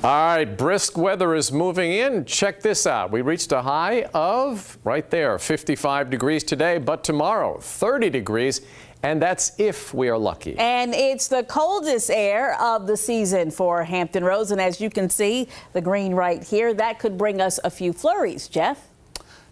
All right, brisk weather is moving in. Check this out. We reached a high of, right there, 55 degrees today, but tomorrow, 30 degrees. And that's if we are lucky. And it's the coldest air of the season for Hampton Roads. And as you can see, the green right here, that could bring us a few flurries. Jeff?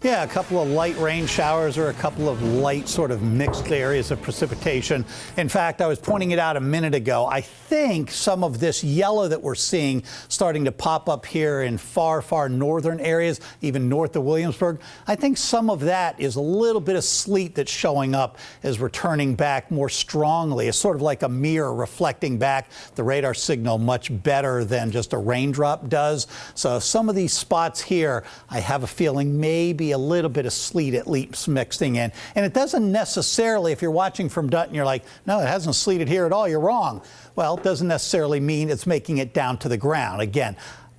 Yeah, a couple of light rain showers or a couple of light sort of mixed areas of precipitation. In fact, I was pointing it out a minute ago. I think some of this yellow that we're seeing starting to pop up here in far northern areas, even north of Williamsburg, I think some of that is a little bit of sleet that's showing up as we're turning back more strongly. It's sort of like a mirror reflecting back the radar signal much better than just a raindrop does. So some of these spots here, I have a feeling maybe a little bit of sleet at least mixing in. And it doesn't necessarily, if you're watching from Dutton, you're like, no, it hasn't sleeted here at all. You're wrong. Well, it doesn't necessarily mean it's making it down to the ground. Again,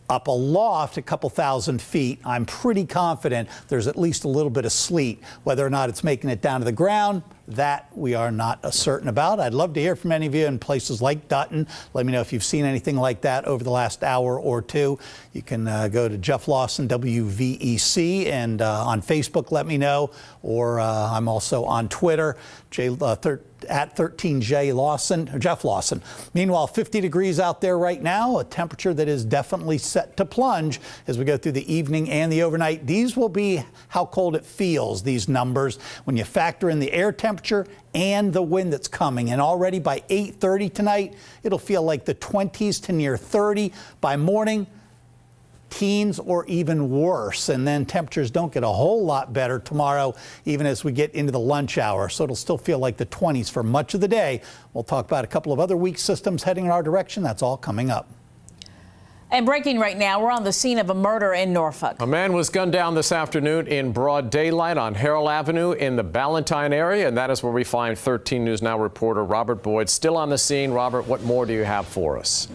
up aloft a couple thousand feet, I'm pretty confident there's at least a little bit of sleet. Whether or not it's making it down to the ground, that we are not certain about. I'd love to hear from any of you in places like Dutton. Let me know if you've seen anything like that over the last hour or two. You can go to Jeff Lawson, WVEC, and on Facebook, let me know. Or I'm also on Twitter, at 13J Lawson, or Jeff Lawson. Meanwhile, 50 degrees out there right now, a temperature that is definitely set to plunge as we go through the evening and the overnight. These will be how cold it feels, these numbers, when you factor in the air temperature and the wind that's coming. And already by 8:30 tonight, it'll feel like the 20s to near 30. By morning, teens or even worse. And then temperatures don't get a whole lot better tomorrow, even as we get into the lunch hour. So it'll still feel like the 20s for much of the day. We'll talk about a couple of other weak systems heading in our direction. That's all coming up. And breaking right now, we're on the scene of a murder in Norfolk. A man was gunned down this afternoon in broad daylight on Harold Avenue in the Ballantyne area, and that is where we find 13 News Now reporter Robert Boyd still on the scene. Robert, what more do you have for us?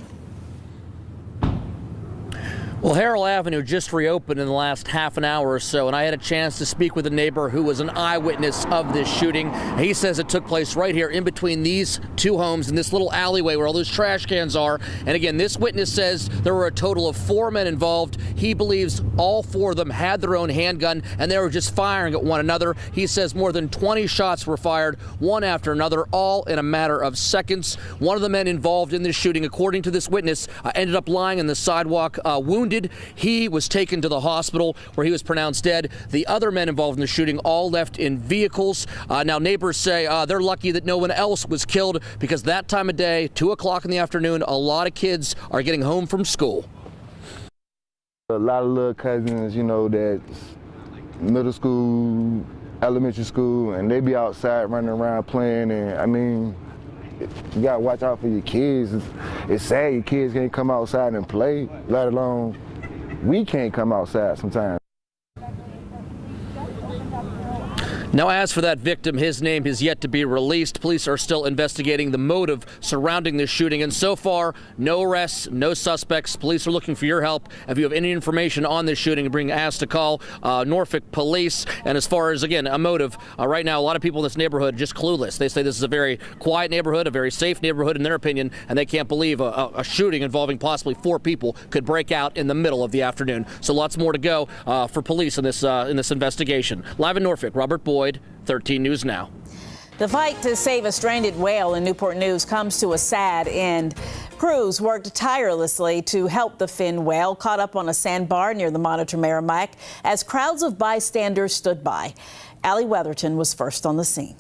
Well, Harold Avenue just reopened in the last half an hour or so, and I had a chance to speak with a neighbor who was an eyewitness of this shooting. He says it took place right here in between these two homes in this little alleyway where all those trash cans are. And again, this witness says there were a total of 4 men involved. He believes all 4 of them had their own handgun, and they were just firing at one another. He says more than 20 shots were fired, one after another, all in a matter of seconds. One of the men involved in this shooting, according to this witness, ended up lying on the sidewalk, wounded. He was taken to the hospital where he was pronounced dead. The other men involved in the shooting all left in vehicles. Now, neighbors say they're lucky that no one else was killed because that time of day, 2 o'clock in the afternoon, a lot of kids are getting home from school. A lot of little cousins, you know, that's middle school, elementary school, and they be outside running around playing, and I mean, you gotta watch out for your kids. It's sad your kids can't come outside and play, let alone we can't come outside sometimes. Now, as for that victim, his name has yet to be released. Police are still investigating the motive surrounding this shooting, and so far, no arrests, no suspects. Police are looking for your help. If you have any information on this shooting, being asked to call Norfolk Police. And as far as, again, a motive, right now, a lot of people in this neighborhood are just clueless. They say this is a very quiet neighborhood, a very safe neighborhood in their opinion, and they can't believe a shooting involving possibly 4 people could break out in the middle of the afternoon. So lots more to go for police in this investigation. Live in Norfolk, Robert Boyd, 13 News Now. The fight to save a stranded whale in Newport News comes to a sad end. Crews worked tirelessly to help the fin whale caught up on a sandbar near the Monitor Merrimack as crowds of bystanders stood by. Allie Weatherton was first on the scene.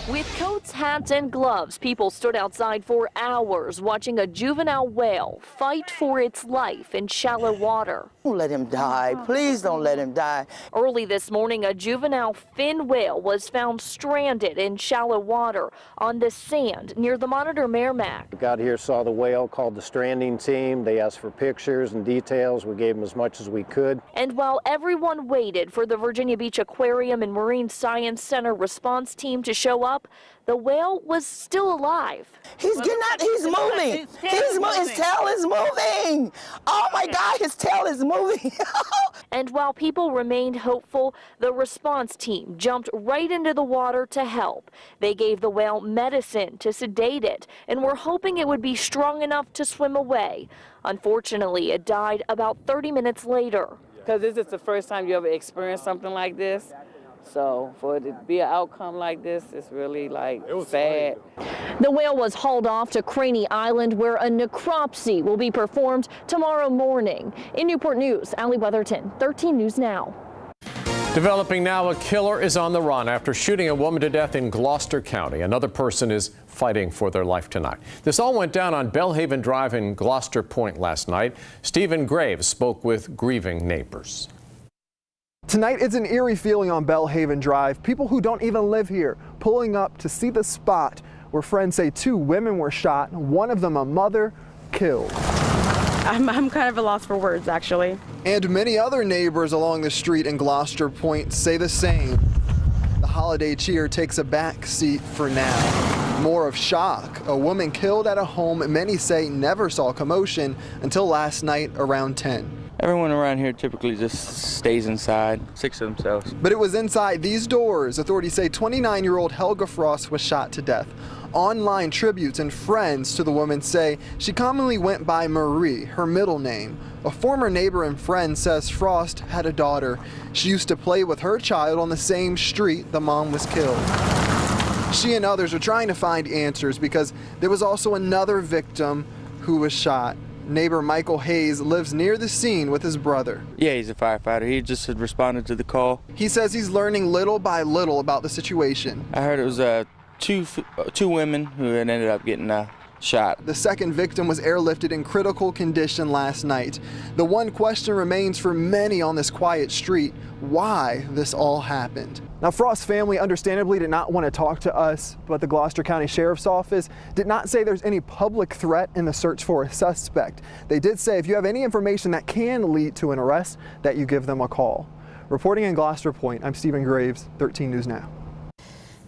With coats, hats, and gloves, people stood outside for hours watching a juvenile whale fight for its life in shallow water. Don't let him die. Please don't let him die. Early this morning, a juvenile fin whale was found stranded in shallow water on the sand near the Monitor Merrimack. We got here, saw the whale, called the stranding team. They asked for pictures and details. We gave them as much as we could. And while everyone waited for the Virginia Beach Aquarium and Marine Science Center response team to show up, up, the whale was still alive. He's getting out. He's moving. His tail is moving. Oh my God, his tail is moving. And while people remained hopeful, the response team jumped right into the water to help. They gave the whale medicine to sedate it and were hoping it would be strong enough to swim away. Unfortunately, it died about 30 minutes later. Because this is the first time you ever experienced something like this. So for it to be an outcome like this, it's really sad. The whale was hauled off to Craney Island, where a necropsy will be performed tomorrow morning. In Newport News, Allie Weatherton, 13 News Now. Developing now, a killer is on the run after shooting a woman to death in Gloucester County. Another person is fighting for their life tonight. This all went down on Bellhaven Drive in Gloucester Point last night. Stephen Graves spoke with grieving neighbors. Tonight, it's an eerie feeling on Bellhaven Drive. People who don't even live here pulling up to see the spot where friends say 2 women were shot, one of them a mother, killed. I'm kind of at a loss for words, actually. And many other neighbors along the street in Gloucester Point say the same. The holiday cheer takes a back seat for now. More of shock. A woman killed at a home many say never saw commotion until last night around 10. Everyone around here typically just stays inside, sick to themselves. But it was inside these doors. Authorities say 29-year-old Helga Frost was shot to death. Online tributes and friends to the woman say she commonly went by Marie, her middle name. A former neighbor and friend says Frost had a daughter. She used to play with her child on the same street the mom was killed. She and others are trying to find answers because there was also another victim who was shot. Neighbor Michael Hayes lives near the scene with his brother. Yeah, he's a firefighter. He just had responded to the call. He says he's learning little by little about the situation. I heard it was two women who had ended up getting shot. The second victim was airlifted in critical condition last night. The one question remains for many on this quiet street: why this all happened. Now, Frost's family understandably did not want to talk to us, but the Gloucester County Sheriff's Office did not say there's any public threat in the search for a suspect. They did say if you have any information that can lead to an arrest, that you give them a call. Reporting in Gloucester Point, I'm Stephen Graves, 13 News Now.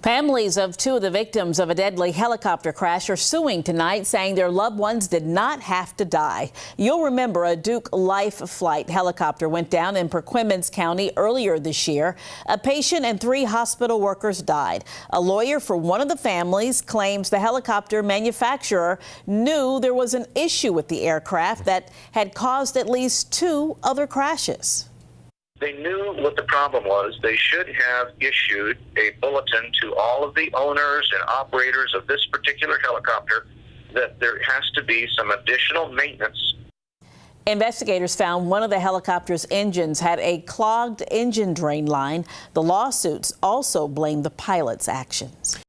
Families of 2 of the victims of a deadly helicopter crash are suing tonight, saying their loved ones did not have to die. You'll remember a Duke Life Flight helicopter went down in Perquimans County earlier this year. A patient and 3 hospital workers died. A lawyer for one of the families claims the helicopter manufacturer knew there was an issue with the aircraft that had caused at least 2 other crashes. They knew what the problem was. They should have issued a bulletin to all of the owners and operators of this particular helicopter that there has to be some additional maintenance. Investigators found one of the helicopter's engines had a clogged engine drain line. The lawsuits also blame the pilot's actions.